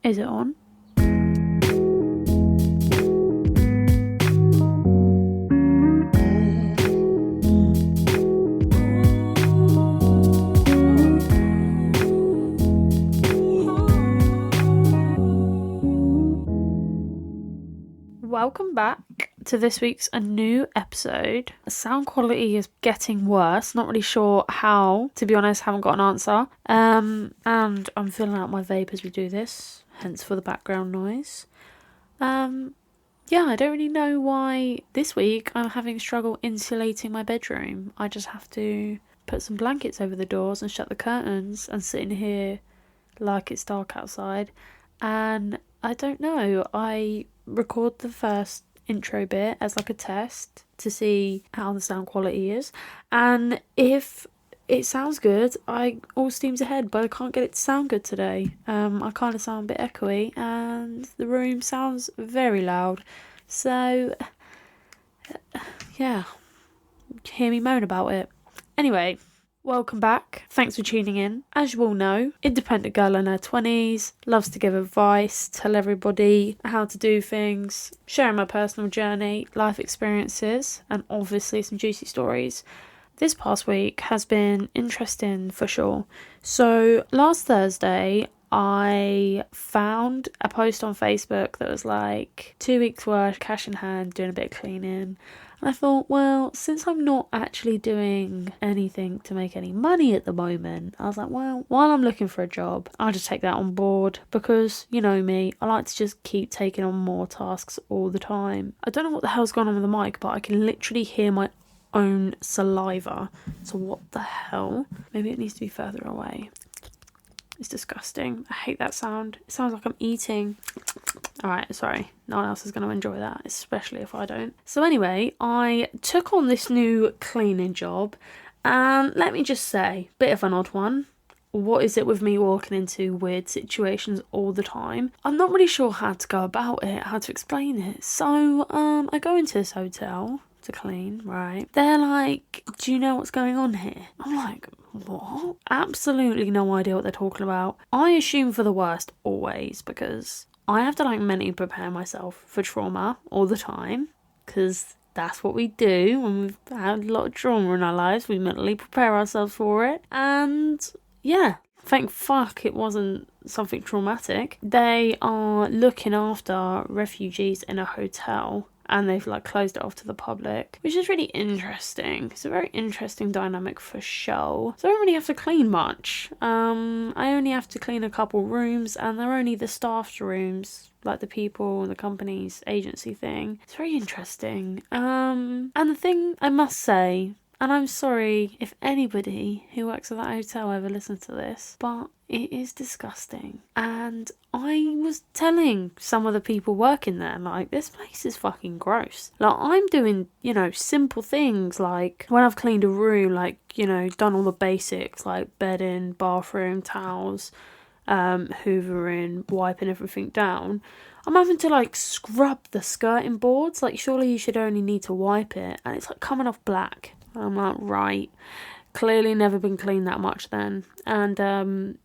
Is it on? Welcome back to this week's a new episode. Sound quality is getting worse. Not really sure how, to be honest. Haven't got an answer. And I'm filling out my vape as we do this, hence for the background noise. Yeah, I don't really know why this week I'm having struggle insulating my bedroom. I just have to put some blankets over the doors and shut the curtains and sit in here like it's dark outside. And I don't know, I record the first intro bit as like a test to see how the sound quality is, and if it sounds good, I all steams ahead, but I can't get it to sound good today. I kind of sound a bit echoey and the room sounds very loud, so yeah, hear me moan about it. Anyway, welcome back. Thanks for tuning in. As you all know, independent girl in her 20s, loves to give advice, tell everybody how to do things, sharing my personal journey, life experiences, and obviously some juicy stories. This past week has been interesting for sure. So last Thursday, I found a post on Facebook that was like 2 weeks worth, cash in hand, doing a bit of cleaning. And I thought, well, since I'm not actually doing anything to make any money at the moment, I was like, well, while I'm looking for a job, I'll just take that on board because, you know me, I like to just keep taking on more tasks all the time. I don't know what the hell's going on with the mic, but I can literally hear my own saliva. So what the hell? Maybe it needs to be further away. It's disgusting. I hate that sound. It sounds like I'm eating. Alright, sorry. No one else is going to enjoy that, especially if I don't. So anyway, I took on this new cleaning job, and let me just say, bit of an odd one. What is it with me walking into weird situations all the time? I'm not really sure how to go about it, how to explain it. So, I go into this hotel to clean, right? They're like, do you know what's going on here? I'm like, what? Absolutely no idea what they're talking about. I assume for the worst always, because I have to like mentally prepare myself for trauma all the time, because that's what we do when we've had a lot of trauma in our lives. We mentally prepare ourselves for it. And yeah, thank fuck it wasn't something traumatic. They are looking after refugees in a hotel, and they've like closed it off to the public, which is really interesting. It's a very interesting dynamic for show. So I don't really have to clean much. I only have to clean a couple rooms, and they're only the staff's rooms, like the people in the company's agency thing. It's very interesting. And the thing I must say, and I'm sorry if anybody who works at that hotel ever listens to this, but it is disgusting. And I was telling some of the people working there, like, this place is fucking gross. Like, I'm doing, you know, simple things, like, when I've cleaned a room, like, you know, done all the basics, like bedding, bathroom, towels, hoovering, wiping everything down, I'm having to, like, scrub the skirting boards. Like, surely you should only need to wipe it, and it's, like, coming off black. I'm like, right, clearly never been cleaned that much then. And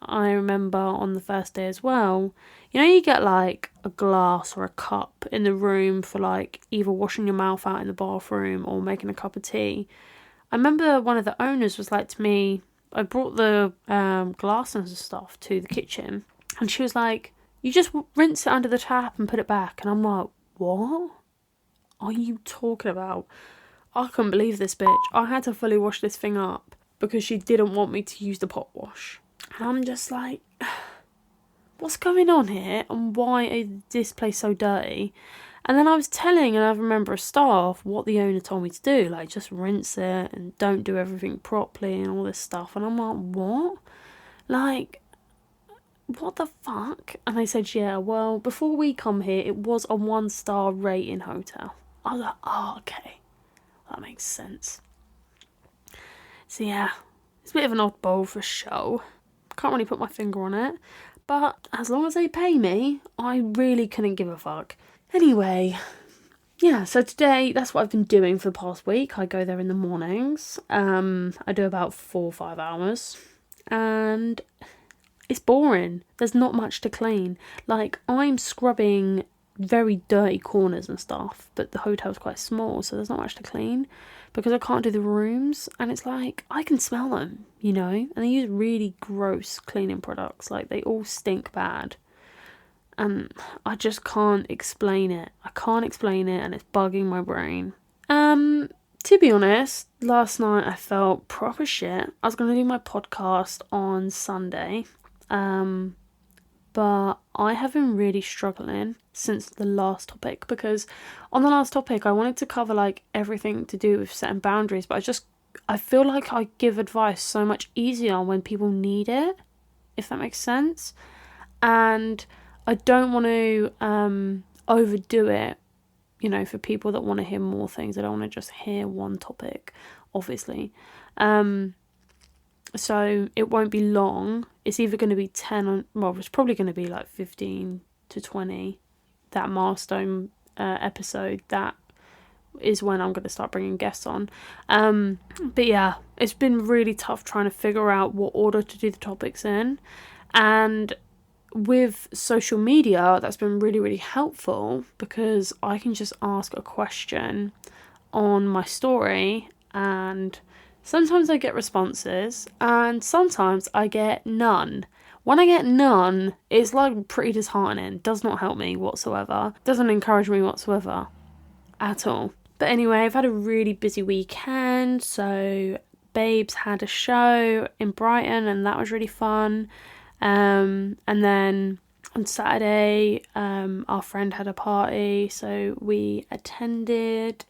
I remember on the first day as well, you know, you get like a glass or a cup in the room for like either washing your mouth out in the bathroom or making a cup of tea. I remember one of the owners was like to me, I brought the glass and stuff to the kitchen, and she was like, you just rinse it under the tap and put it back. And I'm like, what are you talking about? I couldn't believe this bitch. I had to fully wash this thing up because she didn't want me to use the pot wash. And I'm just like, what's going on here? And why is this place so dirty? And then I was telling another member of staff what the owner told me to do. Like, just rinse it and don't do everything properly and all this stuff. And I'm like, what? Like, what the fuck? And they said, yeah, well, before we come here, it was a 1-star rating hotel. I was like, oh, okay. That makes sense. So yeah, it's a bit of an oddball for show. Can't really put my finger on it. But as long as they pay me, I really couldn't give a fuck. Anyway, yeah, so today, that's what I've been doing for the past week. I go there in the mornings. I do about 4 or 5 hours. And it's boring. There's not much to clean. Like, I'm scrubbing very dirty corners and stuff, but the hotel's quite small, so there's not much to clean because I can't do the rooms, and it's like, I can smell them, you know, and they use really gross cleaning products. Like, they all stink bad, and I just can't explain it. And it's bugging my brain. To be honest, last night I felt proper shit. I was going to do my podcast on Sunday, but I have been really struggling since the last topic, because on the last topic I wanted to cover like everything to do with setting boundaries, but I feel like I give advice so much easier when people need it, if that makes sense, and I don't want to overdo it, you know, for people that want to hear more things. I don't want to just hear one topic, obviously. So it won't be long. It's either going to be 10 or, it's probably going to be like 15 to 20. That milestone episode, that is when I'm going to start bringing guests on. But yeah, it's been really tough trying to figure out what order to do the topics in. And with social media, that's been really, really helpful, because I can just ask a question on my story, and sometimes I get responses and sometimes I get none. When I get none, it's like pretty disheartening. Does not help me whatsoever. Doesn't encourage me whatsoever at all. But anyway, I've had a really busy weekend. So Babes had a show in Brighton and that was really fun. And then on Saturday, our friend had a party, so we attended.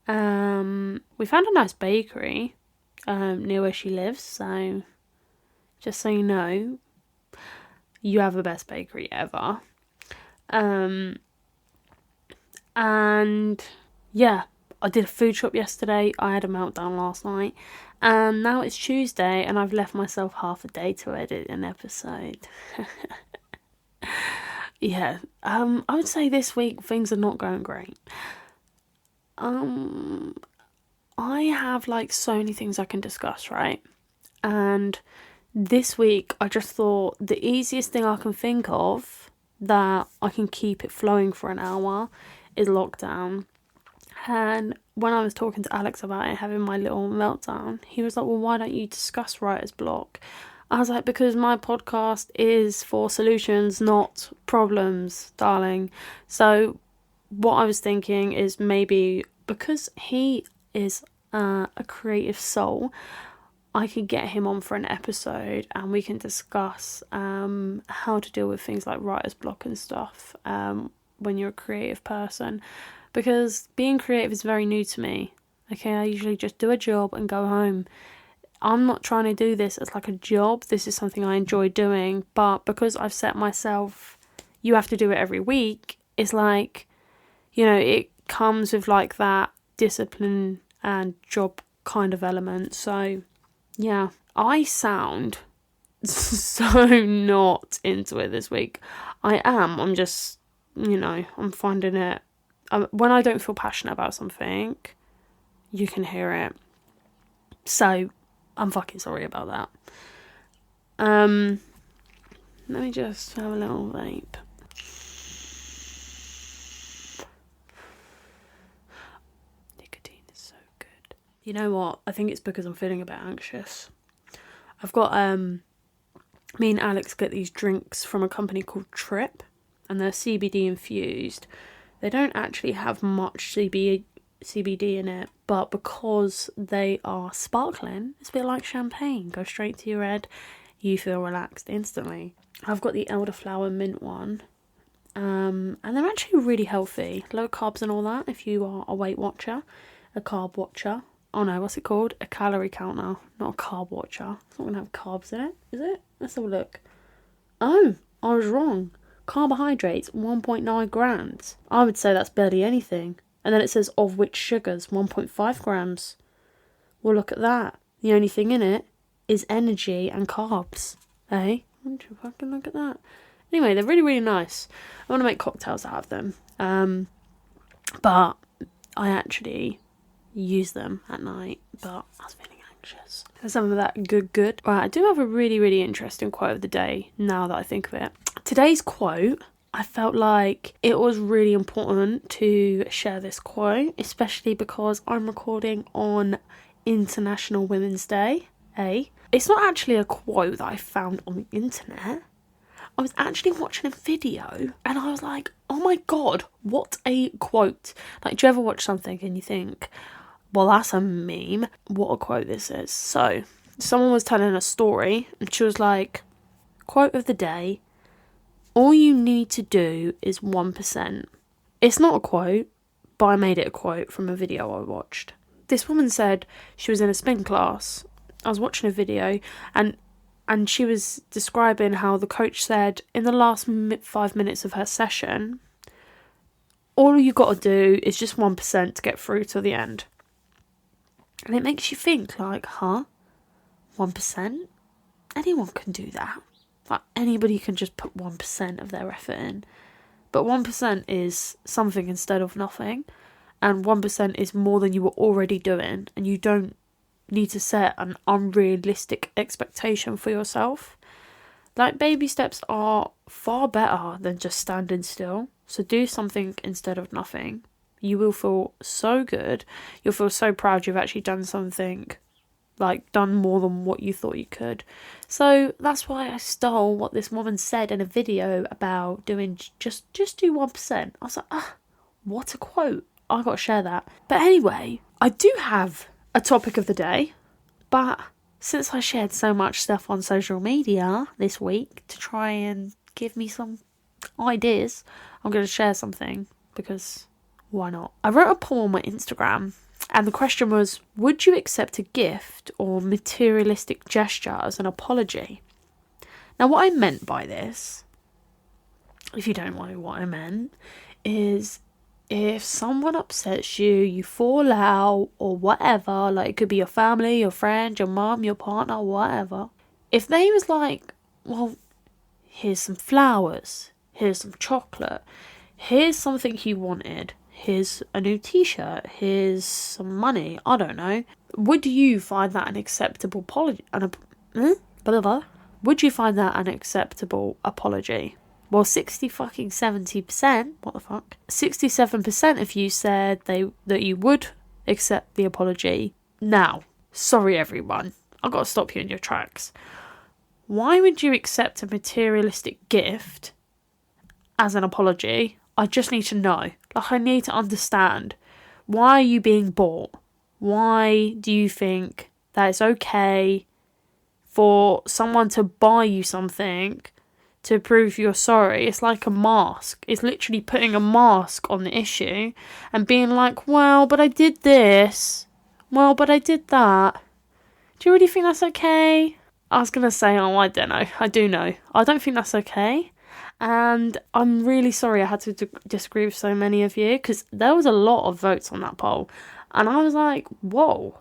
We found a nice bakery near where she lives, so just so you know, you have the best bakery ever. And yeah, I did a food shop yesterday. I had a meltdown last night, and now it's Tuesday and I've left myself half a day to edit an episode. Yeah, I would say this week things are not going great. I have like so many things I can discuss, right? And this week I just thought the easiest thing I can think of that I can keep it flowing for an hour is lockdown. And when I was talking to Alex about it, having my little meltdown, he was like, well, why don't you discuss writer's block? I was like, because my podcast is for solutions, not problems, darling. So what I was thinking is maybe because he is a creative soul, I could get him on for an episode and we can discuss how to deal with things like writer's block and stuff when you're a creative person. Because being creative is very new to me. Okay, I usually just do a job and go home. I'm not trying to do this as like a job. This is something I enjoy doing. But because I've set myself, you have to do it every week, it's like, you know, it comes with like that discipline and job kind of element. So, yeah, I sound so not into it this week. I am. I'm just, you know, I'm finding it. When I don't feel passionate about something, you can hear it. So, I'm fucking sorry about that. Let me just have a little vape. Nicotine is so good. You know what? I think it's because I'm feeling a bit anxious. I've got, me and Alex get these drinks from a company called Trip, and they're CBD infused. They don't actually have much CBD in it, but because they are sparkling, it's a bit like champagne. Go straight to your head, you feel relaxed instantly. I've got the elderflower mint one, and they're actually really healthy. Low carbs and all that, if you are a Weight Watcher, a carb watcher. Oh no, what's it called? A calorie counter, not a carb watcher. It's not going to have carbs in it, is it? Let's have a look. Oh, I was wrong. Carbohydrates, 1.9 grams. I would say that's barely anything. And then it says of which sugars, 1.5 grams. Well, look at that. The only thing in it is energy and carbs. Eh? Won't you fucking look at that? Anyway, they're really, really nice. I want to make cocktails out of them. But I actually use them at night. But I was feeling conscious. Some of that good. Right, I do have a really interesting quote of the day now that I think of it. Today's quote, I felt like it was really important to share this quote, especially because I'm recording on International Women's Day. It's not actually a quote that I found on the internet. I was actually watching a video and I was like, oh my god, what a quote. Like, do you ever watch something and you think, well, that's a meme? What a quote this is. So, someone was telling a story and she was like, quote of the day, all you need to do is 1%. It's not a quote, but I made it a quote from a video I watched. This woman said she was in a spin class. I was watching a video and she was describing how the coach said in the last 5 minutes of her session, all you got to do is just 1% to get through to the end. And it makes you think, like, 1%? Anyone can do that. Like, anybody can just put 1% of their effort in. But 1% is something instead of nothing. And 1% is more than you were already doing. And you don't need to set an unrealistic expectation for yourself. Like, baby steps are far better than just standing still. So do something instead of nothing. You will feel so good. You'll feel so proud you've actually done something, like done more than what you thought you could. So that's why I stole what this woman said in a video about doing just do 1%. I was like, what a quote. I got to share that. But anyway, I do have a topic of the day, but since I shared so much stuff on social media this week to try and give me some ideas, I'm going to share something because why not? I wrote a poll on my Instagram and the question was, would you accept a gift or materialistic gesture as an apology? Now, what I meant by this, if you don't know what I meant, is if someone upsets you, you fall out or whatever, like it could be your family, your friend, your mum, your partner, whatever. If they was like, well, here's some flowers, here's some chocolate, here's something you wanted, here's a new t-shirt, here's some money, I don't know. Would you find that an acceptable apology? Would you find that an acceptable apology? Well, 70%, what the fuck? 67% of you said that you would accept the apology. Now, sorry everyone, I've got to stop you in your tracks. Why would you accept a materialistic gift as an apology? I just need to know. Like, I need to understand. Why are you being bought? Why do you think that it's okay for someone to buy you something to prove you're sorry? It's like a mask. It's literally putting a mask on the issue and being like, well, but I did this. Well, but I did that. Do you really think that's okay? I was going to say, oh, I don't know. I do know. I don't think that's okay. And I'm really sorry I had to disagree with so many of you because there was a lot of votes on that poll. And I was like, whoa.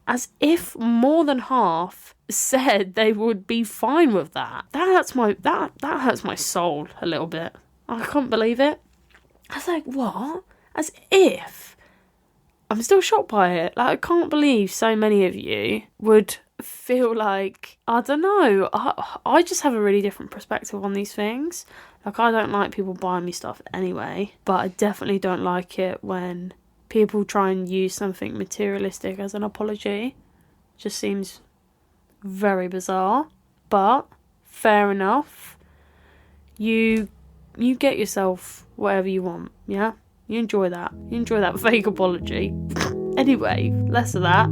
As if more than half said they would be fine with that. That hurts my soul a little bit. I can't believe it. I was like, what? As if. I'm still shocked by it. Like, I can't believe so many of you would feel like, I don't know. I just have a really different perspective on these things. Like, I don't like people buying me stuff anyway, but I definitely don't like it when people try and use something materialistic as an apology. Just seems very bizarre, but fair enough. You get yourself whatever you want, yeah? You enjoy that. You enjoy that fake apology. Anyway, less of that.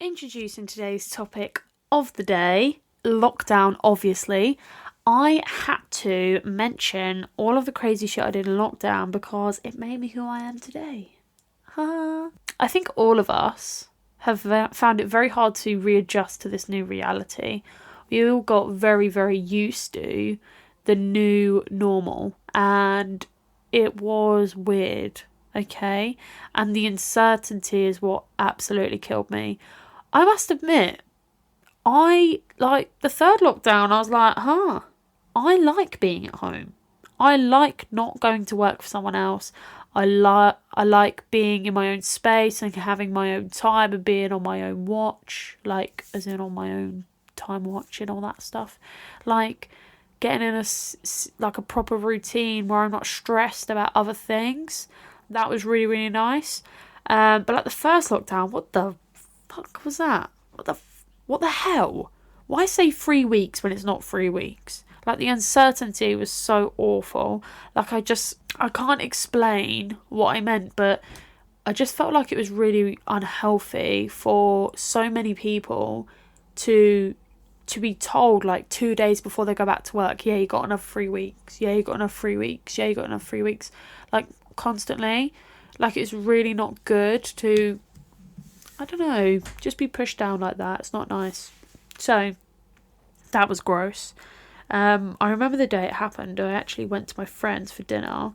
Introducing today's topic of the day, lockdown, obviously. I had to mention all of the crazy shit I did in lockdown because it made me who I am today. I think all of us have found it very hard to readjust to this new reality. We all got very, very used to the new normal and it was weird, okay? And the uncertainty is what absolutely killed me. I must admit, the third lockdown, I was like, I like being at home. I like not going to work for someone else. I like being in my own space and having my own time and being on my own watch, like as in on my own time watch and all that stuff. Like getting in like a proper routine where I'm not stressed about other things. That was really, really nice. But like the first lockdown, what the fuck was that? What the hell? Why say 3 weeks when it's not 3 weeks? Like the uncertainty was so awful. Like I can't explain what I meant, but I just felt like it was really unhealthy for so many people to be told like 2 days before they go back to work, yeah, you got another 3 weeks. Yeah, you got another 3 weeks. Yeah, you got another 3 weeks. Like constantly. Like it's really not good to, I don't know, just be pushed down like that. It's not nice. So that was gross. I remember the day it happened. I actually went to my friends for dinner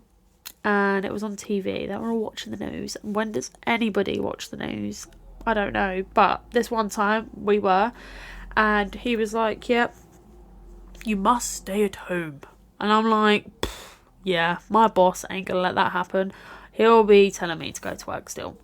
and it was on TV. They were all watching the news. When does anybody watch the news? I don't know. But this one time we were, and he was like, yep, you must stay at home. And I'm like, yeah, my boss ain't gonna let that happen. He'll be telling me to go to work still.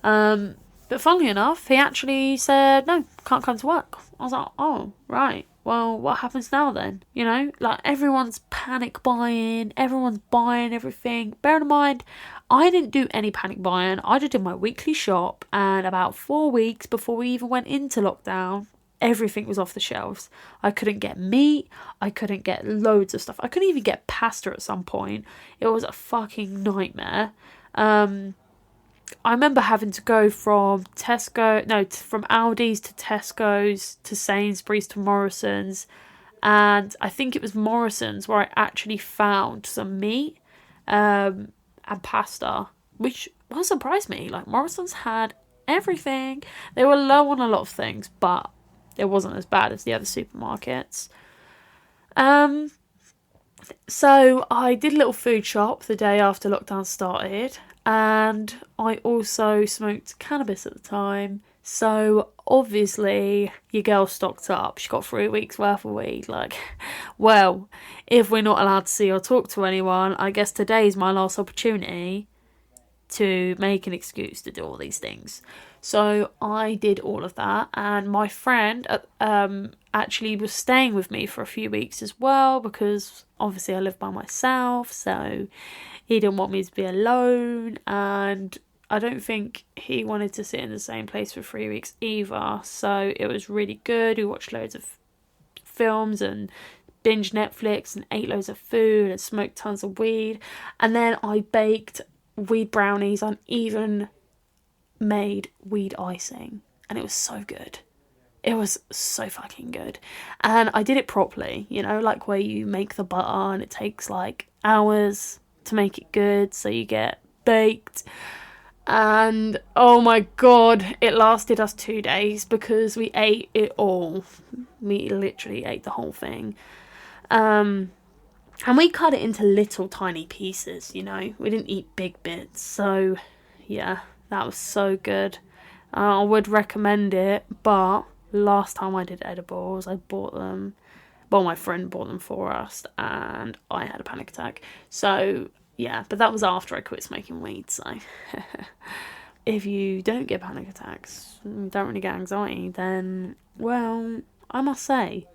But funnily enough, he actually said, no, can't come to work. I was like, oh, right. Well, what happens now then? You know, like everyone's panic buying, everyone's buying everything. Bear in mind, I didn't do any panic buying. I just did my weekly shop, and about 4 weeks before we even went into lockdown, everything was off the shelves. I couldn't get meat. I couldn't get loads of stuff. I couldn't even get pasta at some point. It was a fucking nightmare. I remember having to go from from Aldi's to Tesco's to Sainsbury's to Morrison's, and I think it was Morrison's where I actually found some meat and pasta, which well surprised me. Like Morrison's had everything. They were low on a lot of things, but it wasn't as bad as the other supermarkets. So I did a little food shop the day after lockdown started, and I also smoked cannabis at the time. So obviously your girl stocked up. She got 3 weeks worth of weed. Like, well, if we're not allowed to see or talk to anyone, I guess today's my last opportunity to make an excuse to do all these things. So I did all of that, and my friend actually was staying with me for a few weeks as well, because obviously I live by myself, so he didn't want me to be alone, and I don't think he wanted to sit in the same place for 3 weeks either. So it was really good. We watched loads of films and binged Netflix and ate loads of food and smoked tons of weed, and then I baked weed brownies and even made weed icing, and it was so good. It was so fucking good. And I did it properly, you know, like where you make the butter and it takes like hours to make it good, so you get baked. And oh my god, it lasted us 2 days because we ate it all. We literally ate the whole thing. And we cut it into little tiny pieces, you know. We didn't eat big bits. So yeah, that was so good. I would recommend it, but last time I did edibles, I bought them. Well, my friend bought them for us, and I had a panic attack. So yeah, but that was after I quit smoking weed. So if you don't get panic attacks, don't really get anxiety, then well, I must say,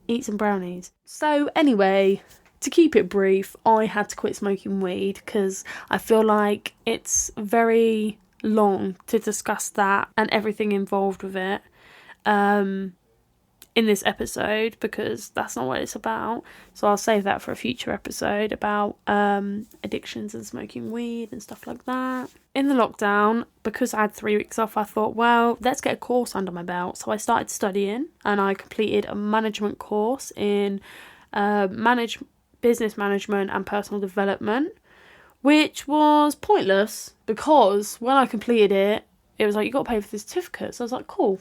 eat some brownies. So anyway, to keep it brief, I had to quit smoking weed because I feel like it's very long to discuss that and everything involved with it in this episode, because that's not what it's about. So I'll save that for a future episode about addictions and smoking weed and stuff like that. In the lockdown, because I had 3 weeks off, I thought, well, let's get a course under my belt. So I started studying, and I completed a management course in business management and personal development, which was pointless because when I completed it, it was like, you got to pay for the certificate. So I was like, cool,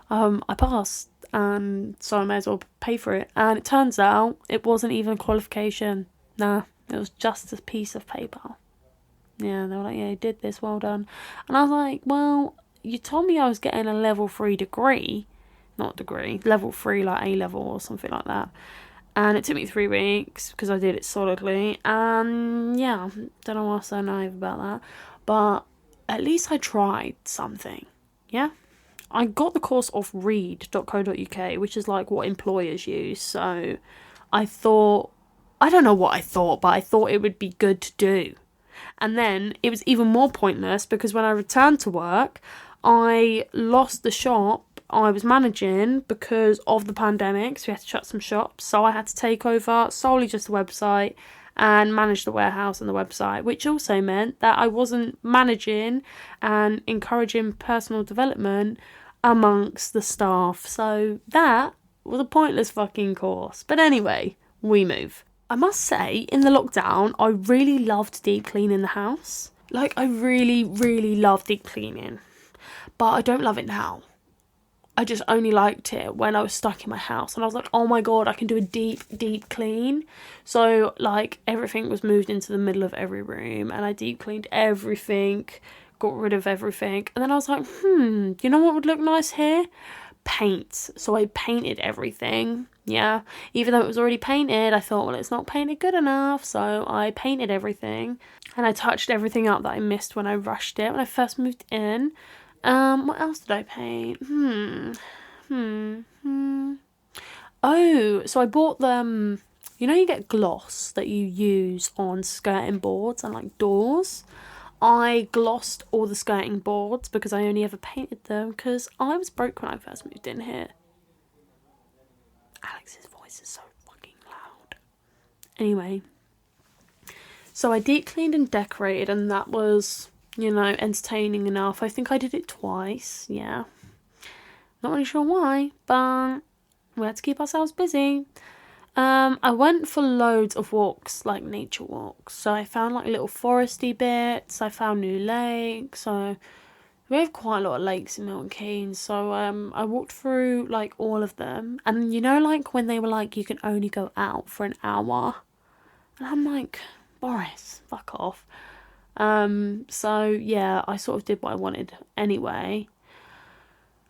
I passed, and so I may as well pay for it. And it turns out it wasn't even a qualification. Nah, it was just a piece of paper. Yeah, they were like, yeah, you did this, well done. And I was like, well, you told me I was getting a level 3 degree, level 3, like A level or something like that. And it took me 3 weeks because I did it solidly. Yeah, don't know why I'm so naive about that. But at least I tried something. Yeah? I got the course off read.co.uk, which is like what employers use. So I thought, I don't know what I thought, but I thought it would be good to do. And then it was even more pointless because when I returned to work, I lost the shop I was managing because of the pandemic. So we had to shut some shops. So I had to take over solely just the website and manage the warehouse and the website, which also meant that I wasn't managing and encouraging personal development amongst the staff. So that was a pointless fucking course. But anyway, we move. I must say, in the lockdown, I really loved deep cleaning the house. Like, I really, really love deep cleaning. But I don't love it now. I just only liked it when I was stuck in my house. And I was like, oh my God, I can do a deep, deep clean. So, like, everything was moved into the middle of every room. And I deep cleaned everything, got rid of everything. And then I was like, you know what would look nice here? Paint. So I painted everything. Yeah. Even though it was already painted, I thought, well, it's not painted good enough. So I painted everything. And I touched everything up that I missed when I rushed it when I first moved in. What else did I paint? Oh, so I bought them, you know, you get gloss that you use on skirting boards and like doors. I glossed all the skirting boards because I only ever painted them because I was broke when I first moved in here. Alex's voice is so fucking loud. Anyway, so I deep cleaned and decorated, and that was, you know, entertaining enough. I think I did it twice, yeah. Not really sure why, but we had to keep ourselves busy. I went for loads of walks, like nature walks. So I found like little foresty bits. I found new lakes. So we have quite a lot of lakes in Milton Keynes. So I walked through like all of them. And you know, like when they were like, you can only go out for an hour. And I'm like, Boris, fuck off. So yeah, I sort of did what I wanted anyway.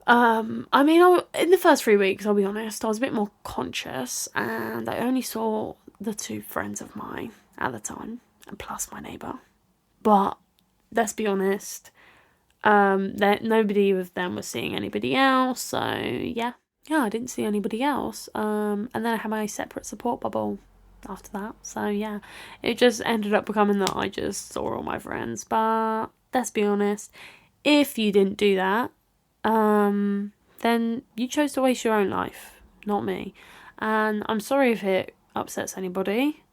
I mean, in the first 3 weeks, I'll be honest, I was a bit more conscious, and I only saw the 2 friends of mine at the time, and plus my neighbour. But let's be honest, that nobody of them was seeing anybody else. So yeah, I didn't see anybody else. And then I had my separate support bubble after that. So yeah, it just ended up becoming that I just saw all my friends. But let's be honest, if you didn't do that, then you chose to waste your own life, not me. And I'm sorry if it upsets anybody.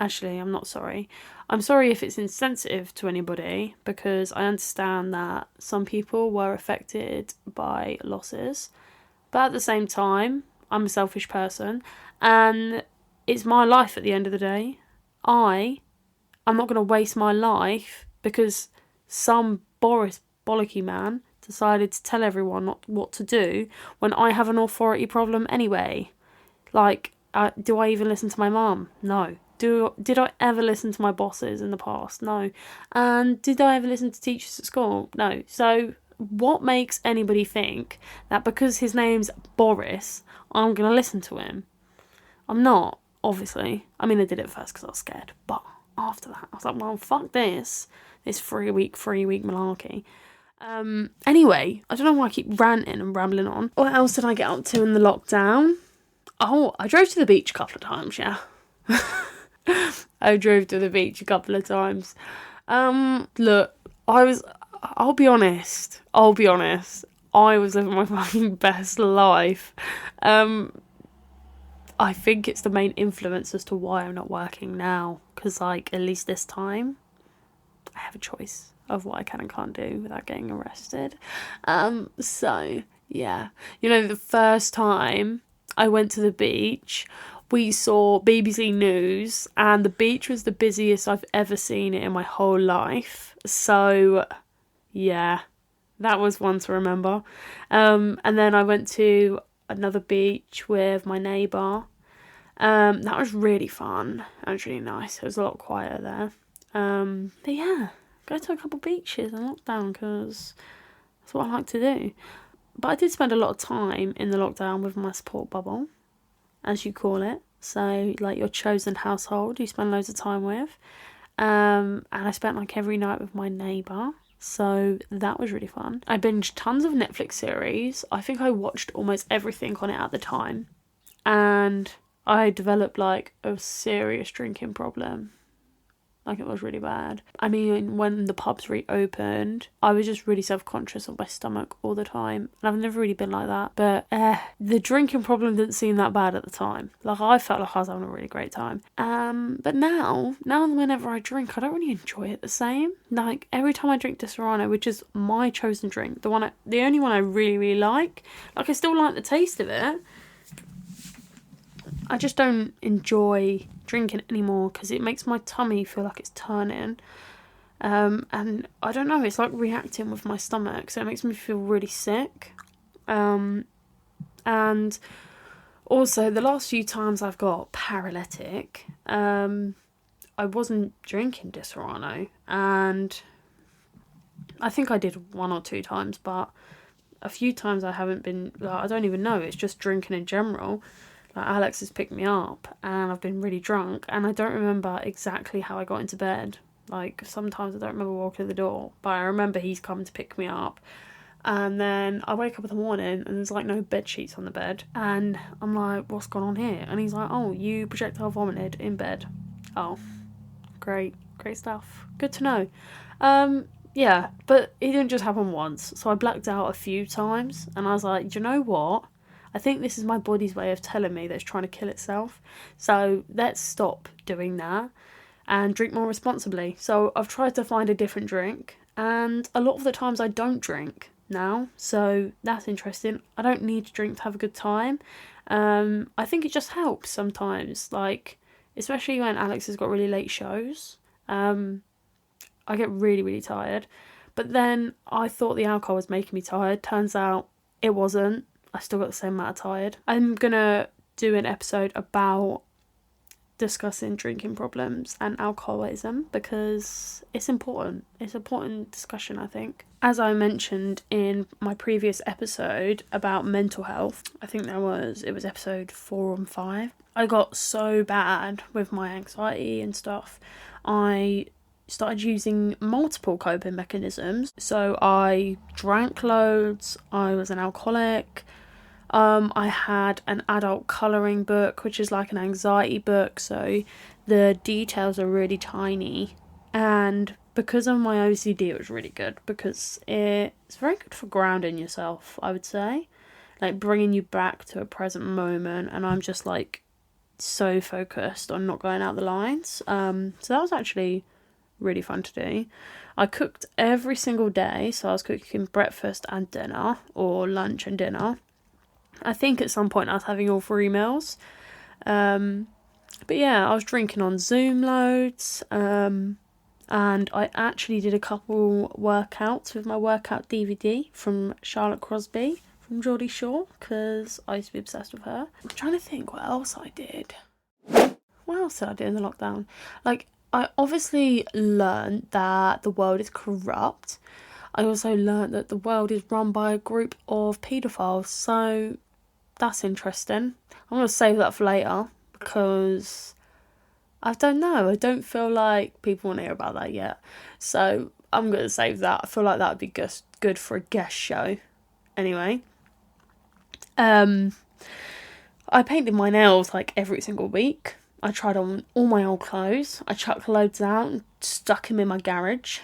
Actually, I'm not sorry. I'm sorry if it's insensitive to anybody, because I understand that some people were affected by losses. But at the same time, I'm a selfish person, and it's my life at the end of the day. I'm not going to waste my life because some Boris bollocky man decided to tell everyone what to do when I have an authority problem anyway. Like, do I even listen to my mum? No. Did I ever listen to my bosses in the past? No. And did I ever listen to teachers at school? No. So what makes anybody think that because his name's Boris, I'm going to listen to him? I'm not, obviously. I mean, I did it first because I was scared. But after that, I was like, well, fuck this 3-week malarkey. Anyway, I don't know why I keep ranting and rambling on. What else did I get up to in the lockdown? Oh, I drove to the beach a couple of times, yeah. I drove to the beach a couple of times. Look, I'll be honest. I was living my fucking best life. I think it's the main influence as to why I'm not working now. Because, like, at least this time, I have a choice of what I can and can't do without getting arrested. So, yeah. You know, the first time I went to the beach, we saw BBC News, and the beach was the busiest I've ever seen it in my whole life. So, yeah, that was one to remember. And then I went to another beach with my neighbour. That was really fun. That was really nice. It was a lot quieter there. But yeah, go to a couple beaches in lockdown because that's what I like to do. But I did spend a lot of time in the lockdown with my support bubble, as you call it. So, like, your chosen household you spend loads of time with. And I spent, like, every night with my neighbour. So that was really fun. I binged tons of Netflix series. I think I watched almost everything on it at the time. And I developed, like, a serious drinking problem. Like, it was really bad. I mean, when the pubs reopened, I was just really self-conscious of my stomach all the time. And I've never really been like that. But the drinking problem didn't seem that bad at the time. Like, I felt like I was having a really great time. But now whenever I drink, I don't really enjoy it the same. Like, every time I drink Disaronno, which is my chosen drink, the only one I really, really like I still like the taste of it. I just don't enjoy drinking anymore because it makes my tummy feel like it's turning. And I don't know, it's like reacting with my stomach, so it makes me feel really sick. And also, the last few times I've got paralytic, I wasn't drinking Disaronno, and I think I did 1 or 2 times, but a few times I haven't been, I don't even know, it's just drinking in general. Like, Alex has picked me up and I've been really drunk and I don't remember exactly how I got into bed. Like, sometimes I don't remember walking to the door, but I remember he's come to pick me up. And then I wake up in the morning and there's, like, no bed sheets on the bed. And I'm like, what's going on here? And he's like, oh, you projectile vomited in bed. Oh, great stuff. Good to know. Yeah, but it didn't just happen once. So I blacked out a few times and I was like, do you know what? I think this is my body's way of telling me that it's trying to kill itself. So let's stop doing that and drink more responsibly. So I've tried to find a different drink, and a lot of the times I don't drink now. So that's interesting. I don't need to drink to have a good time. I think it just helps sometimes, like, especially when Alex has got really late shows. I get really, really tired. But then I thought the alcohol was making me tired. Turns out it wasn't. I still got the same amount of tired. I'm going to do an episode about discussing drinking problems and alcoholism because it's important. It's an important discussion, I think. As I mentioned in my previous episode about mental health, I think it was episode 4 and 5. I got so bad with my anxiety and stuff. I started using multiple coping mechanisms. So I drank loads. I was an alcoholic. I had an adult colouring book, which is like an anxiety book, so the details are really tiny. And because of my OCD, it was really good because it's very good for grounding yourself, I would say. Like, bringing you back to a present moment, and I'm just, like, so focused on not going out the lines. So that was actually really fun to do. I cooked every single day, so I was cooking breakfast and dinner, or lunch and dinner. I think at some point I was having all 3 meals. But yeah, I was drinking on Zoom loads. And I actually did a couple workouts with my workout DVD from Charlotte Crosby, from Geordie Shore, because I used to be obsessed with her. I'm trying to think what else I did. What else did I do in the lockdown? Like, I obviously learned that the world is corrupt. I also learned that the world is run by a group of paedophiles, so that's interesting. I'm going to save that for later because I don't know. I don't feel like people want to hear about that yet. So I'm going to save that. I feel like that would be good for a guest show. Anyway. I painted my nails like every single week. I tried on all my old clothes. I chucked loads out and stuck them in my garage.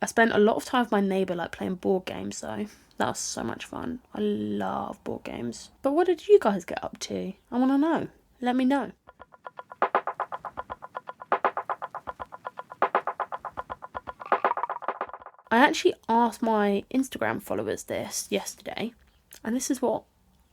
I spent a lot of time with my neighbour, like, playing board games, though. That was so much fun. I love board games. But what did you guys get up to? I want to know. Let me know. I actually asked my Instagram followers this yesterday, and this is what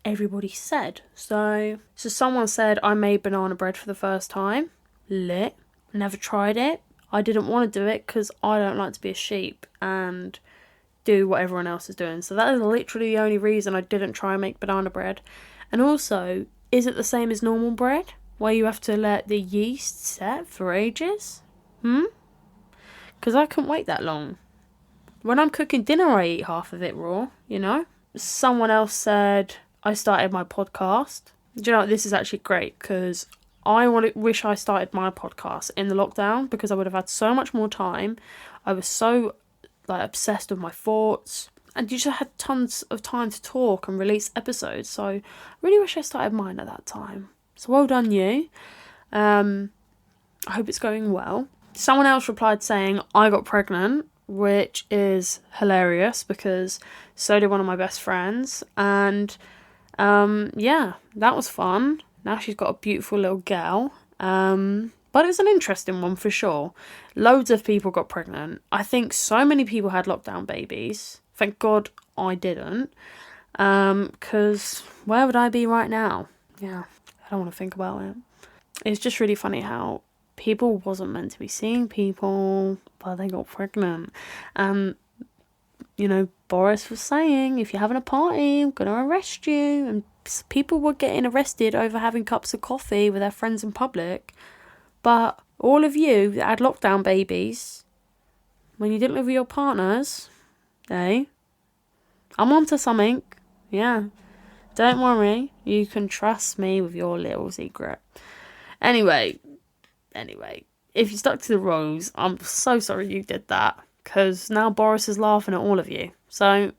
everybody said. So someone said, I made banana bread for the first time. Lit. Never tried it. I didn't want to do it because I don't like to be a sheep and do what everyone else is doing. So that is literally the only reason I didn't try and make banana bread. And also, is it the same as normal bread, where you have to let the yeast set for ages? Because I couldn't wait that long. When I'm cooking dinner, I eat half of it raw, you know? Someone else said, I started my podcast. Do you know what? This is actually great because wish I started my podcast in the lockdown, because I would have had so much more time. I was so obsessed with my thoughts, and you just had tons of time to talk and release episodes. So I really wish I started mine at that time. So well done you. I hope it's going well. Someone else replied saying I got pregnant, which is hilarious because so did one of my best friends. And yeah, that was fun. Now she's got a beautiful little girl. But it was an interesting one for sure. Loads of people got pregnant. I think so many people had lockdown babies. Thank God I didn't. Because where would I be right now? Yeah, I don't want to think about it. It's just really funny how people wasn't meant to be seeing people, but they got pregnant. Boris was saying, if you're having a party, I'm going to arrest you. And people were getting arrested over having cups of coffee with their friends in public. But all of you that had lockdown babies, when you didn't live with your partners, I'm onto something. Yeah. Don't worry. You can trust me with your little secret. Anyway, if you stuck to the rules, I'm so sorry you did that. Because now Boris is laughing at all of you. So,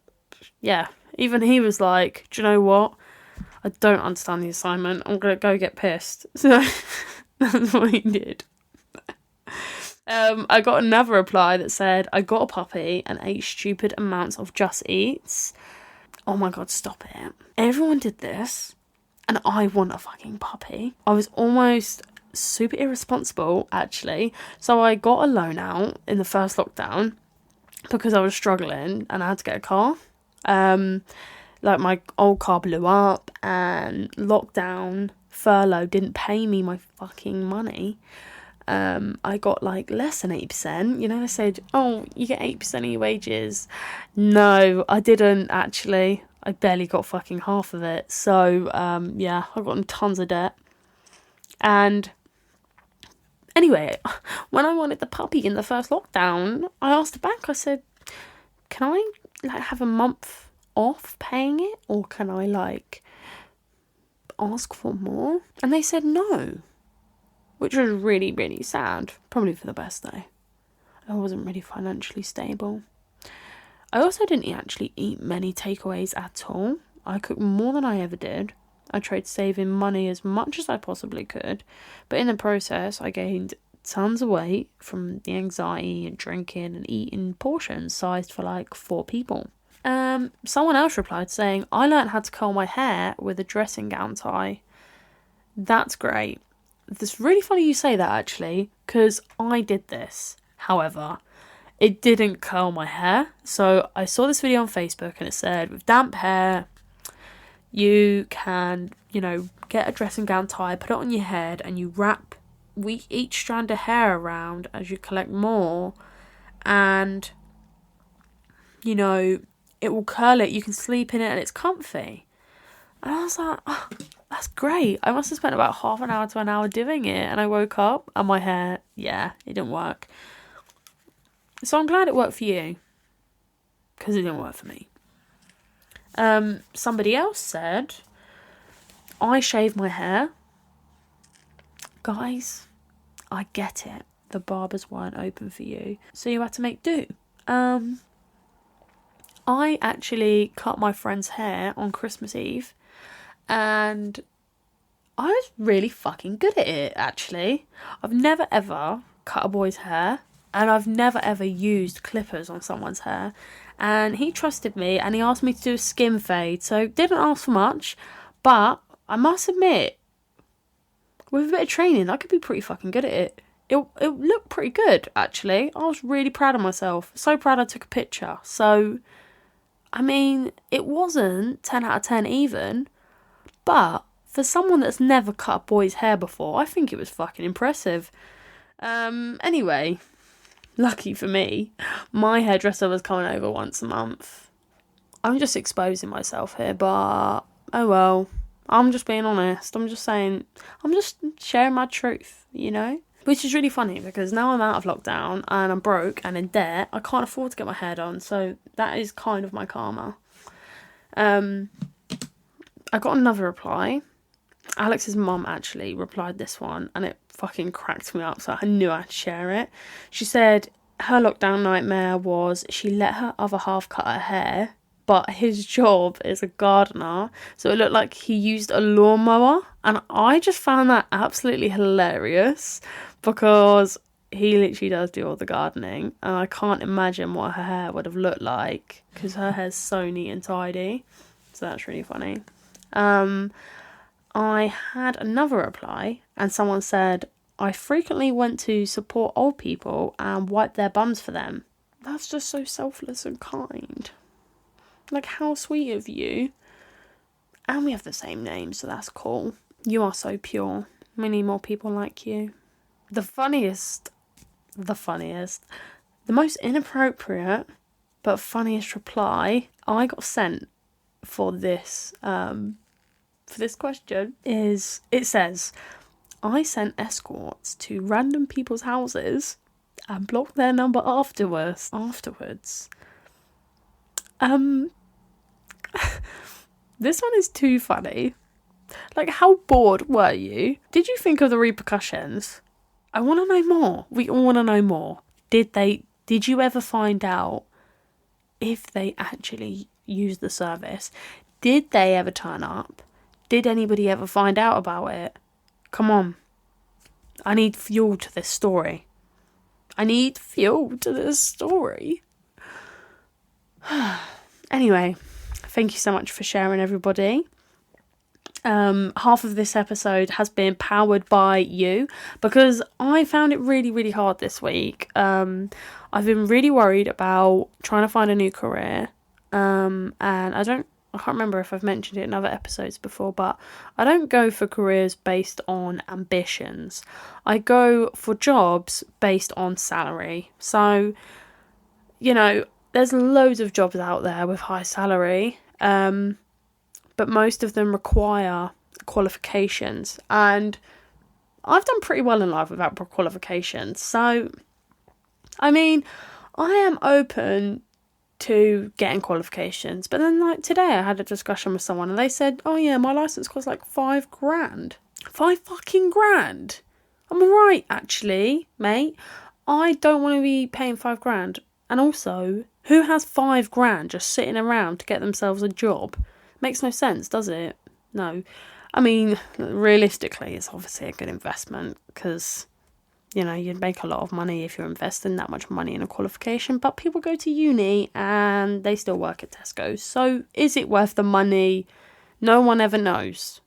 yeah. Even he was like, do you know what? I don't understand the assignment. I'm going to go get pissed. So... That's what he did. I got another reply that said, I got a puppy and ate stupid amounts of Just Eats. Oh my God, stop it. Everyone did this and I want a fucking puppy. I was almost super irresponsible, actually. So I got a loan out in the first lockdown because I was struggling and I had to get a car. My old car blew up and lockdown... furlough didn't pay me my fucking money. I got less than 8%. They said, oh, you get 8% of your wages. No, I didn't actually. I barely got fucking half of it. So yeah, I got in tons of debt. And anyway, when I wanted the puppy in the first lockdown, I asked the bank, I said, can I have a month off paying it, or can I ask for more? And they said no, which was really, really sad. Probably for the best though. I wasn't really financially stable. I also didn't actually eat many takeaways at all. I cooked more than I ever did. I tried saving money as much as I possibly could, but in the process I gained tons of weight from the anxiety and drinking and eating portions sized for 4 people. Someone else replied saying, I learned how to curl my hair with a dressing gown tie. That's great. It's really funny you say that, actually, because I did this. However, it didn't curl my hair. So I saw this video on Facebook and it said, with damp hair, you can, get a dressing gown tie, put it on your head, and you wrap each strand of hair around as you collect more, and, it will curl it, you can sleep in it, and it's comfy. And I was like, oh, that's great. I must have spent about half an hour to an hour doing it, and I woke up and my hair, it didn't work. So I'm glad it worked for you, because it didn't work for me. Somebody else said, I shave my hair. Guys, I get it. The barbers weren't open for you, so you had to make do. I actually cut my friend's hair on Christmas Eve, and I was really fucking good at it, actually. I've never ever cut a boy's hair, and I've never ever used clippers on someone's hair, and he trusted me and he asked me to do a skin fade, so didn't ask for much, but I must admit, with a bit of training, I could be pretty fucking good at it. It looked pretty good, actually. I was really proud of myself. So proud I took a picture. So, I mean, it wasn't 10 out of 10 even, but for someone that's never cut a boy's hair before, I think it was fucking impressive. Anyway, lucky for me, my hairdresser was coming over once a month. I'm just exposing myself here, but oh well. I'm just being honest. I'm just saying, I'm just sharing my truth, Which is really funny because now I'm out of lockdown and I'm broke and in debt. I can't afford to get my hair done, so that is kind of my karma. I got another reply Alex's mum actually replied this one, and it fucking cracked me up, so I knew I had to share it. She said her lockdown nightmare was she let her other half cut her hair, but his job is a gardener, so it looked like he used a lawnmower, and I just found that absolutely hilarious, because he literally does do all the gardening, and I can't imagine what her hair would have looked like, because her hair's so neat and tidy, so that's really funny. I had another reply, and someone said, I frequently went to support old people and wipe their bums for them. That's just so selfless and kind. Like, how sweet of you. And we have the same name, so that's cool. You are so pure. We need more people like you. The most inappropriate but funniest reply I got sent for this question is, it says, I sent escorts to random people's houses and blocked their number afterwards. This one is too funny. Like, how bored were you? Did you think of the repercussions? I want to know more. We all want to know more. Did you ever find out if they actually used the service? Did they ever turn up? Did anybody ever find out about it? Come on. I need fuel to this story. Anyway, thank you so much for sharing, everybody. Half of this episode has been powered by you, because I found it really, really hard this week. I've been really worried about trying to find a new career. And I can't remember if I've mentioned it in other episodes before, but I don't go for careers based on ambitions. I go for jobs based on salary. So, there's loads of jobs out there with high salary, but most of them require qualifications. And I've done pretty well in life without qualifications. So, I mean, I am open to getting qualifications, but then, like, today I had a discussion with someone and they said, oh yeah, my license costs like $5,000. $5,000. I'm alright, actually, mate. I don't want to be paying $5,000. And also, who has $5,000 just sitting around to get themselves a job? Makes no sense, does it? No. I mean, realistically, it's obviously a good investment, because you'd make a lot of money if you're investing that much money in a qualification, but people go to uni and they still work at Tesco. So is it worth the money? No one ever knows.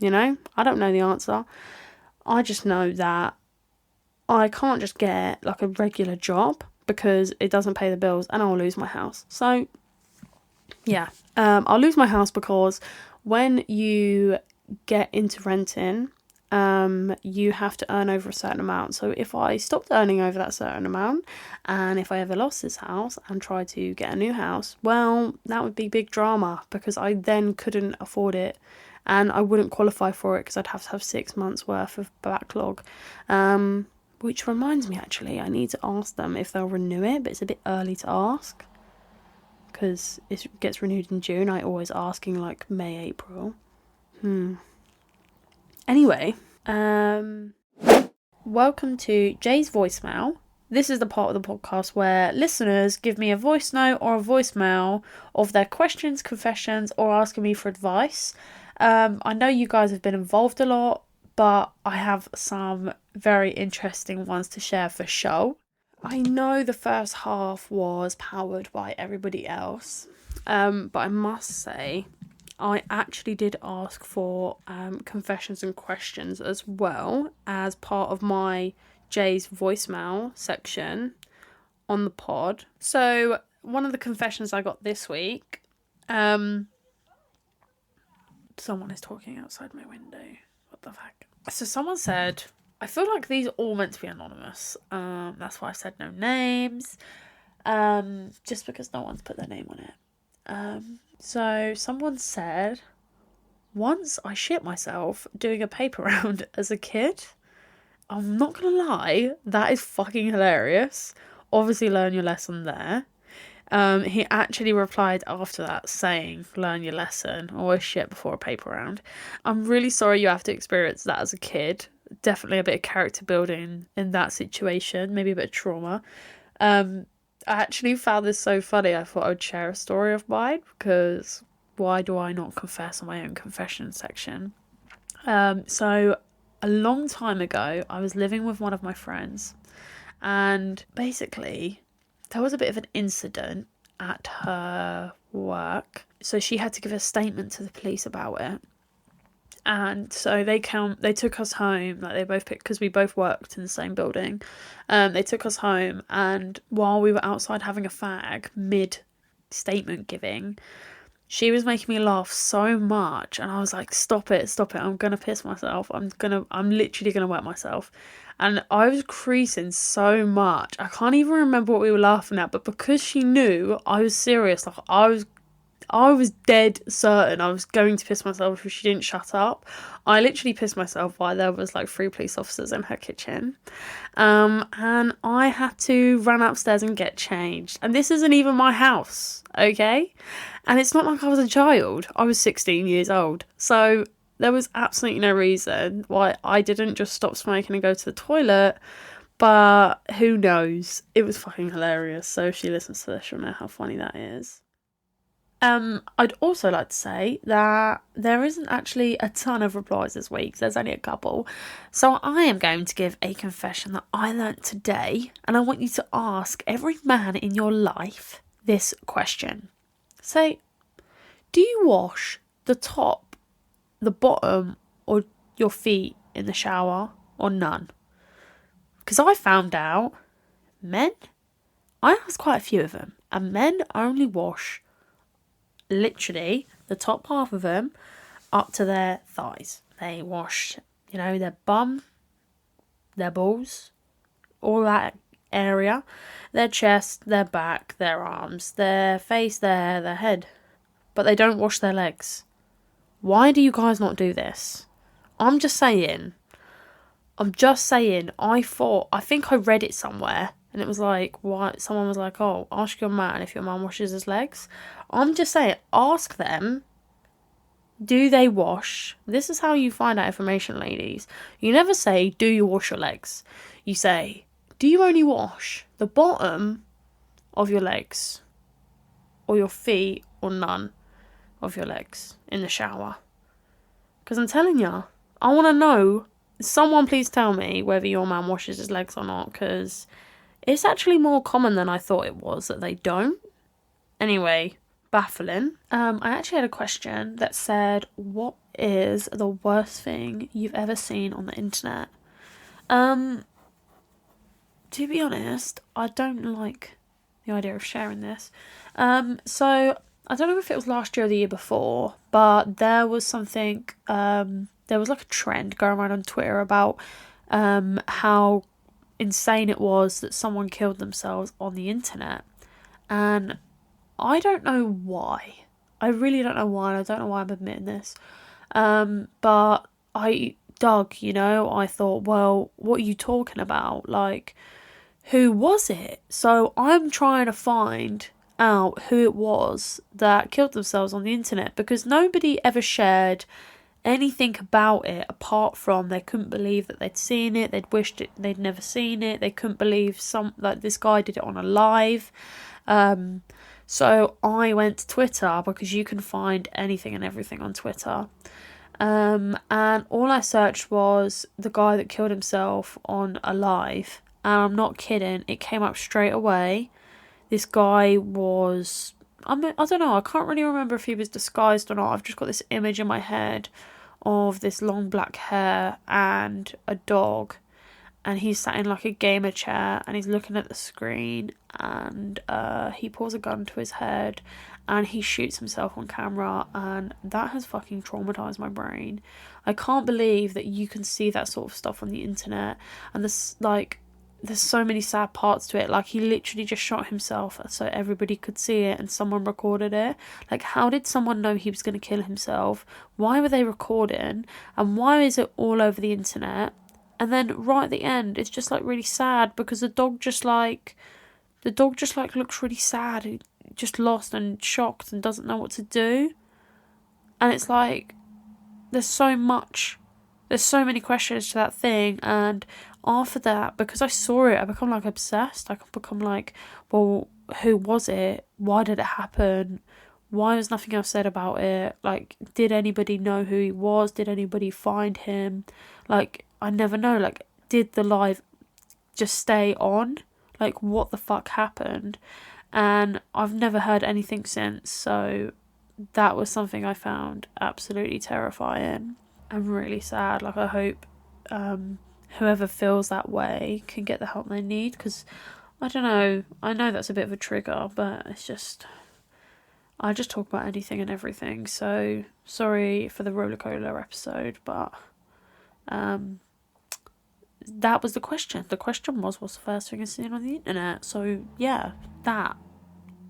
I don't know the answer. I just know that I can't just get like a regular job, because it doesn't pay the bills, and I'll lose my house. So yeah, I'll lose my house, because when you get into renting, you have to earn over a certain amount. So if I stopped earning over that certain amount, and if I ever lost this house and tried to get a new house, well, that would be big drama, because I then couldn't afford it, and I wouldn't qualify for it, because I'd have to have 6 months worth of backlog. Which reminds me, actually, I need to ask them if they'll renew it, but it's a bit early to ask, because it gets renewed in June. I always ask in like May, April. Anyway, welcome to Jay's voicemail. This is the part of the podcast where listeners give me a voice note or a voicemail of their questions, confessions, or asking me for advice. I know you guys have been involved a lot, but I have some very interesting ones to share for show. I know the first half was powered by everybody else, but I must say, I actually did ask for confessions and questions as well as part of my Jay's voicemail section on the pod. So one of the confessions I got this week, someone is talking outside my window. What the fuck? So someone said, I feel like these are all meant to be anonymous. That's why I said no names. Just because no one's put their name on it. So someone said, once I shit myself doing a paper round as a kid. I'm not gonna lie, that is fucking hilarious. Obviously learn your lesson there. He actually replied after that saying, learn your lesson, always shit before a paper round. I'm really sorry you have to experience that as a kid. Definitely a bit of character building in that situation, maybe a bit of trauma. I actually found this so funny, I thought I would share a story of mine, because why do I not confess on my own confession section? So a long time ago, I was living with one of my friends, and basically there was a bit of an incident at her work. So she had to give a statement to the police about it. And so they took us home, like they both picked, because we both worked in the same building. They took us home, and while we were outside having a fag mid statement giving, she was making me laugh so much, and I was like, stop it, I'm gonna piss myself, I'm literally gonna wet myself. And I was creasing so much, I can't even remember what we were laughing at, but because she knew I was serious, like I was dead certain I was going to piss myself if she didn't shut up. I literally pissed myself while there was like 3 police officers in her kitchen. And I had to run upstairs and get changed. And this isn't even my house, okay? And it's not like I was a child. I was 16 years old. So there was absolutely no reason why I didn't just stop smoking and go to the toilet. But who knows? It was fucking hilarious. So if she listens to this, she'll know how funny that is. I'd also like to say that there isn't actually a ton of replies this week. There's only a couple. So I am going to give a confession that I learnt today, and I want you to ask every man in your life this question. Say, do you wash the top, the bottom, or your feet in the shower, or none? Because I found out men, I asked quite a few of them, and men only wash literally the top half of them up to their thighs. They wash, their bum, their balls, all that area, their chest, their back, their arms, their face, their hair, their head. But they don't wash their legs. Why do you guys not do this? I'm just saying, I think I read it somewhere, and it was like, what? Someone was like, oh, ask your man if your man washes his legs. I'm just saying, ask them, do they wash? This is how you find out information, ladies. You never say, do you wash your legs? You say, do you only wash the bottom of your legs, or your feet, or none of your legs in the shower? Because I'm telling you, I want to know. Someone please tell me whether your man washes his legs or not, because it's actually more common than I thought it was that they don't. Anyway, baffling. I actually had a question that said, what is the worst thing you've ever seen on the internet? To be honest, I don't like the idea of sharing this. So I don't know if it was last year or the year before, but there was something, there was like a trend going around on Twitter about how insane it was that someone killed themselves on the internet. And I don't know why. I really don't know why. I don't know why I'm admitting this. But I dug, I thought, well, what are you talking about? Like, who was it? So I'm trying to find out who it was that killed themselves on the internet, because nobody ever shared anything about it apart from they couldn't believe that they'd seen it, they'd wished it they'd never seen it, they couldn't believe this guy did it on a live. So I went to Twitter, because you can find anything and everything on Twitter, and all I searched was the guy that killed himself on a live, and I'm not kidding, it came up straight away. This guy was, I don't know, I can't really remember if he was disguised or not. I've just got this image in my head of this long black hair and a dog, and he's sat in like a gamer chair and he's looking at the screen, and he pulls a gun to his head and he shoots himself on camera, and that has fucking traumatized my brain. I can't believe that you can see that sort of stuff on the internet, and there's so many sad parts to it. Like, he literally just shot himself so everybody could see it, and someone recorded it. Like, how did someone know he was going to kill himself? Why were they recording? And why is it all over the internet? And then right at the end, it's just like really sad, because the dog just looks really sad. just lost and shocked and doesn't know what to do. And it's like, there's so many questions to that thing. And after that, because I saw it, I become like obsessed. I become like, well, who was it? Why did it happen? Why was nothing else said about it? Like, did anybody know who he was? Did anybody find him? Like, I never know. Like, did the live just stay on? Like, what the fuck happened? And I've never heard anything since. So that was something I found absolutely terrifying and really sad. Like, I hope whoever feels that way can get the help they need, because I don't know, I know that's a bit of a trigger, but it's just, I just talk about anything and everything, so sorry for the rollercoaster episode, but that was the question. The question was, what's the first thing I've seen on the internet? So yeah,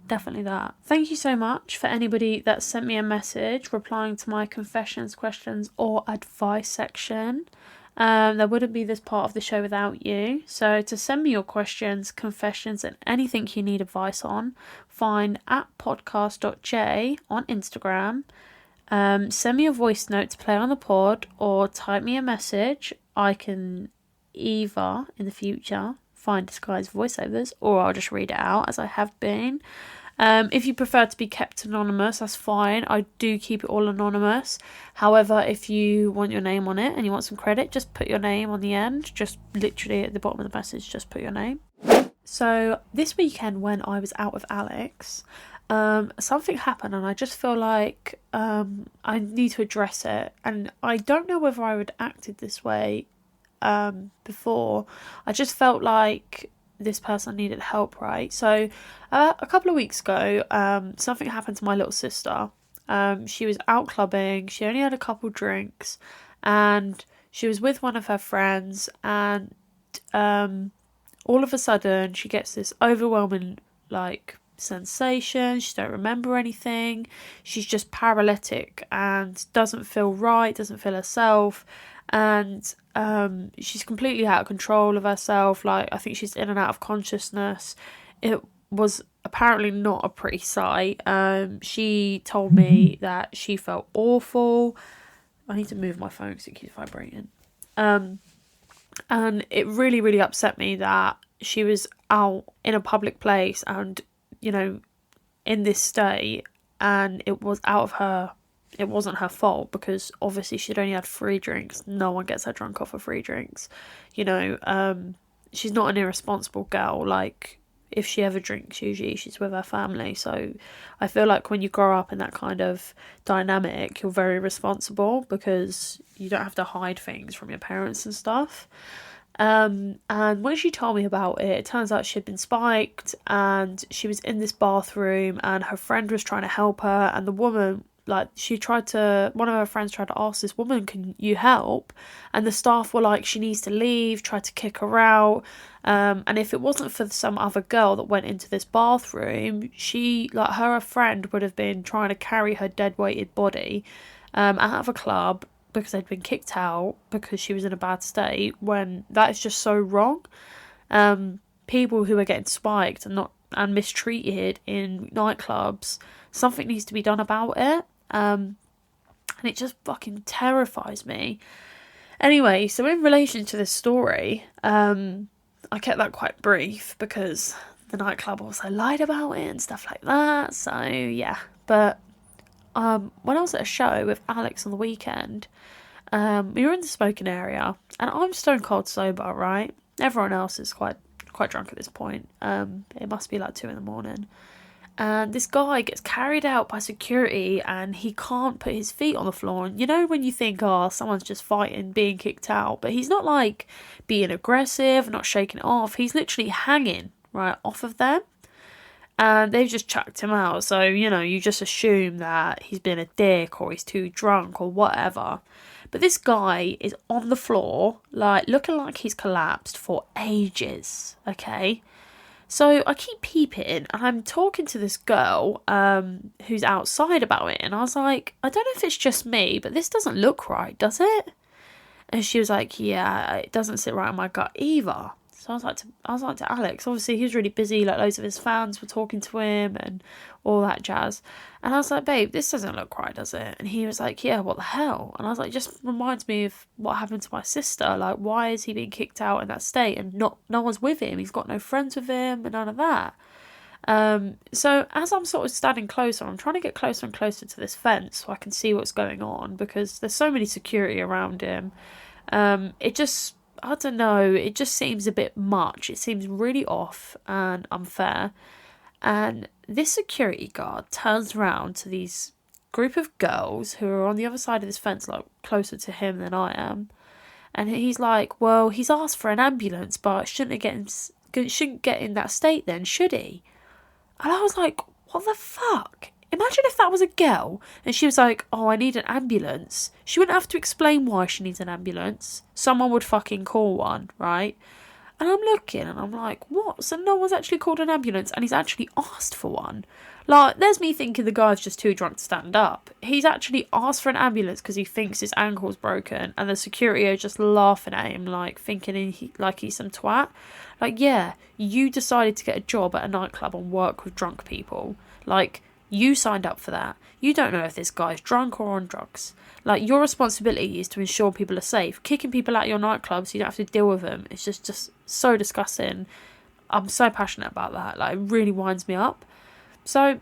definitely that. Thank you so much for anybody that sent me a message replying to my confessions, questions or advice section. There wouldn't be this part of the show without you. So to send me your questions, confessions and anything you need advice on, find at podcast.j on Instagram. Send me a voice note to play on the pod or type me a message. I can either in the future find disguised voiceovers, or I'll just read it out as I have been. If you prefer to be kept anonymous, that's fine. I do keep it all anonymous. However, if you want your name on it and you want some credit, just put your name on the end. Just literally at the bottom of the message, just put your name. So this weekend when I was out with Alex, something happened and I just feel like I need to address it. And I don't know whether I would acted this way before. I just felt like this person needed help, right? So a couple of weeks ago, something happened to my little sister. She was out clubbing, she only had a couple drinks, and she was with one of her friends, and all of a sudden she gets this overwhelming like sensation. She don't remember anything, she's just paralytic and doesn't feel right, doesn't feel herself, and she's completely out of control of herself. Like, I think she's in and out of consciousness. It was apparently not a pretty sight. She told me that she felt awful. I need to move my phone because it keeps vibrating. And it really, really upset me that she was out in a public place and, you know, in this state, and it was out of her. It wasn't her fault, because obviously she'd only had 3 drinks. No one gets her drunk off of 3 drinks. You know, she's not an irresponsible girl. Like, if she ever drinks, usually she's with her family. So I feel like when you grow up in that kind of dynamic, you're very responsible because you don't have to hide things from your parents and stuff. And when she told me about it, it turns out she'd been spiked and she was in this bathroom and her friend was trying to help her, and the woman, like, one of her friends tried to ask this woman, can you help? And the staff were like, she needs to leave, tried to kick her out. And if it wasn't for some other girl that went into this bathroom, her friend would have been trying to carry her dead-weighted body out of a club because they'd been kicked out because she was in a bad state, when that is just so wrong. People who are getting spiked and mistreated in nightclubs, something needs to be done about it. And it just fucking terrifies me. Anyway, so in relation to this story, I kept that quite brief because the nightclub also lied about it and stuff like that. So yeah, but when I was at a show with Alex on the weekend, we were in the smoking area, and I'm stone cold sober, right? Everyone else is quite drunk at this point. It must be like 2 a.m. And this guy gets carried out by security and he can't put his feet on the floor. And you know when you think, oh, someone's just fighting, being kicked out, but he's not like being aggressive, not shaking it off. He's literally hanging right off of them. And they've just chucked him out. So, you know, you just assume that he's been a dick or he's too drunk or whatever. But this guy is on the floor, like, looking like he's collapsed for ages, okay? So I keep peeping and I'm talking to this girl who's outside about it. And I was like, I don't know if it's just me, but this doesn't look right, does it? And she was like, yeah, it doesn't sit right in my gut either. So I was like to Alex, obviously he was really busy, like loads of his fans were talking to him and all that jazz. And I was like, babe, this doesn't look right, does it? And he was like, yeah, what the hell? And I was like, just reminds me of what happened to my sister. Like, why is he being kicked out in that state and no one's with him? He's got no friends with him and none of that. So as I'm sort of standing closer, I'm trying to get closer and closer to this fence so I can see what's going on, because there's so many security around him. I don't know, it just seems a bit much. It seems really off and unfair. And this security guard turns around to these group of girls who are on the other side of this fence, like closer to him than I am. And he's like, well, he's asked for an ambulance, but shouldn't get in that state then, should he? And I was like, what the fuck? Imagine if that was a girl and she was like, oh, I need an ambulance. She wouldn't have to explain why she needs an ambulance. Someone would fucking call one, right? And I'm looking and I'm like, what? So no one's actually called an ambulance and he's actually asked for one. Like, there's me thinking the guy's just too drunk to stand up. He's actually asked for an ambulance because he thinks his ankle's broken, and the security are just laughing at him, like, thinking he's some twat. Like, yeah, you decided to get a job at a nightclub and work with drunk people. Like, you signed up for that. You don't know if this guy's drunk or on drugs. Like, your responsibility is to ensure people are safe. Kicking people out of your nightclub so you don't have to deal with them, it's just so disgusting. I'm so passionate about that. Like, it really winds me up. So,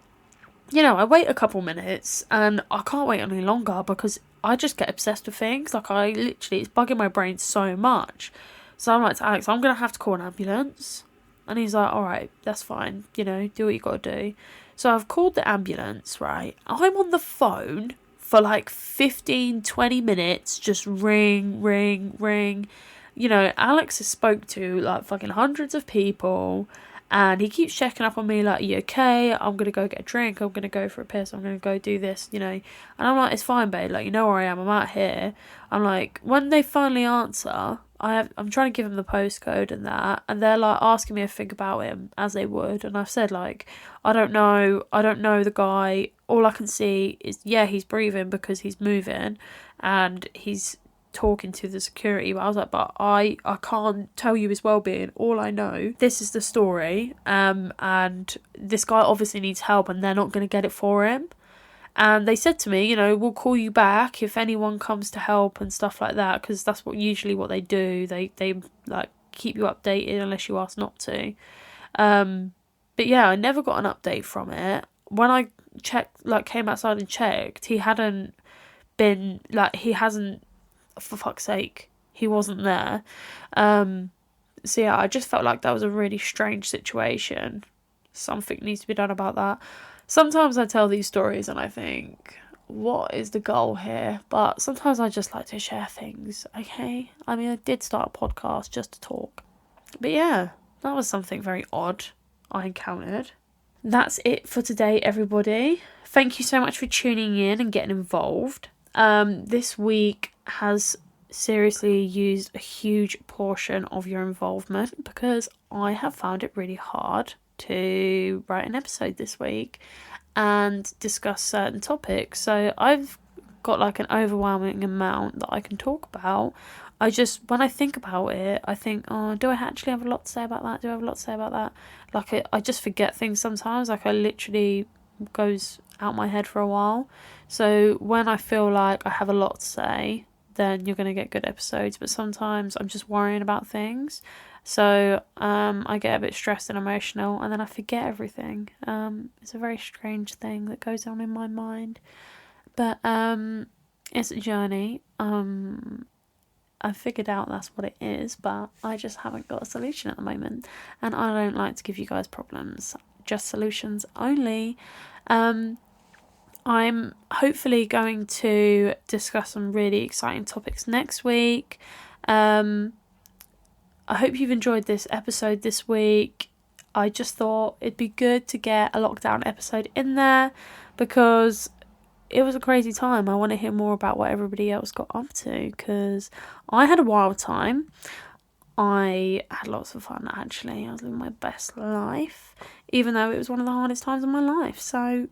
you know, I wait a couple minutes and I can't wait any longer because I just get obsessed with things. Like, it's bugging my brain so much. So I'm like to Alex, I'm going to have to call an ambulance. And he's like, all right, that's fine. You know, do what you got to do. So I've called the ambulance, right? I'm on the phone for like 15, 20 minutes, just ring, ring, ring. You know, Alex has spoke to like fucking hundreds of people. And he keeps checking up on me like, are you okay? I'm going to go get a drink. I'm going to go for a piss. I'm going to go do this, you know. And I'm like, it's fine, babe. Like, you know where I am. I'm out here. I'm like, when they finally answer, I'm trying to give them the postcode and that. And they're like asking me a thing about him, as they would. And I've said like, I don't know the guy. All I can see is, yeah, he's breathing because he's moving. And he's talking to the security, but I was like, but I can't tell you his well-being. All I know, this is the story, and this guy obviously needs help and they're not going to get it for him. And they said to me, you know, we'll call you back if anyone comes to help and stuff like that, because that's usually what they do. They like keep you updated unless you ask not to. But yeah, I never got an update from it. When I checked, like came outside and checked, he hasn't, for fuck's sake, he wasn't there. So yeah, I just felt like that was a really strange situation. Something needs to be done about that. Sometimes I tell these stories and I think, what is the goal here? But sometimes I just like to share things, okay? I mean, I did start a podcast just to talk. But yeah, that was something very odd I encountered. That's it for today, everybody. Thank you so much for tuning in and getting involved. This week has seriously used a huge portion of your involvement because I have found it really hard to write an episode this week and discuss certain topics. So I've got like an overwhelming amount that I can talk about. When I think about it, I think, oh, do I actually have a lot to say about that? Do I have a lot to say about that? Like, I just forget things sometimes. Like, I literally goes out my head for a while. So when I feel like I have a lot to say, then you're going to get good episodes. But sometimes I'm just worrying about things. So I get a bit stressed and emotional and then I forget everything. It's a very strange thing that goes on in my mind. But it's a journey. I figured out that's what it is, but I just haven't got a solution at the moment. And I don't like to give you guys problems, just solutions only. I'm hopefully going to discuss some really exciting topics next week. I hope you've enjoyed this episode this week. I just thought it'd be good to get a lockdown episode in there because it was a crazy time. I want to hear more about what everybody else got up to because I had a wild time. I had lots of fun, actually. I was living my best life, even though it was one of the hardest times of my life. So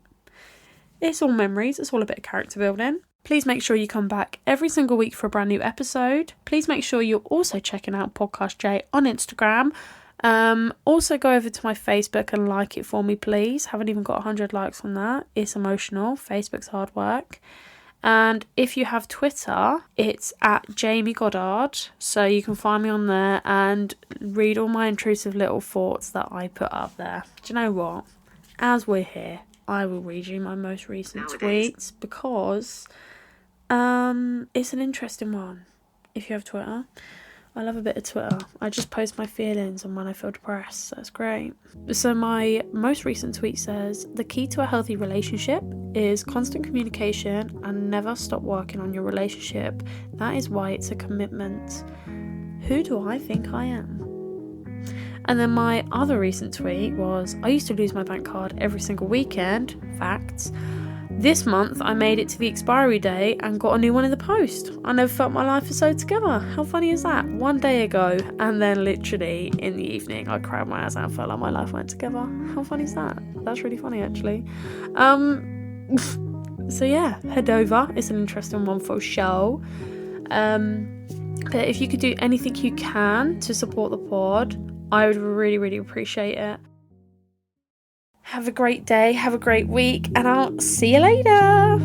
it's all memories. It's all a bit of character building. Please make sure you come back every single week for a brand new episode. Please make sure you're also checking out Podcast J on Instagram. Also go over to my Facebook and like it for me, please. Haven't even got 100 likes on that. It's emotional. Facebook's hard work. And if you have Twitter, it's at Jamie Goddard. So you can find me on there and read all my intrusive little thoughts that I put up there. Do you know what? As we're here, I will read you my most recent tweets because it's an interesting one. If you have Twitter, I love a bit of Twitter. I just post my feelings and when I feel depressed, so it's great. So my most recent tweet says, the key to a healthy relationship is constant communication and never stop working on your relationship. That is why it's a commitment. Who do I think I am? And then my other recent tweet was, I used to lose my bank card every single weekend. Facts. This month I made it to the expiry day and got a new one in the post. I never felt my life was so together. How funny is that? One day ago and then literally in the evening I cried my eyes out and felt like my life went together. How funny is that? That's really funny actually. So yeah, head over. It's an interesting one for show. But if you could do anything you can to support the pod, I would really, really appreciate it. Have a great day, have a great week, and I'll see you later.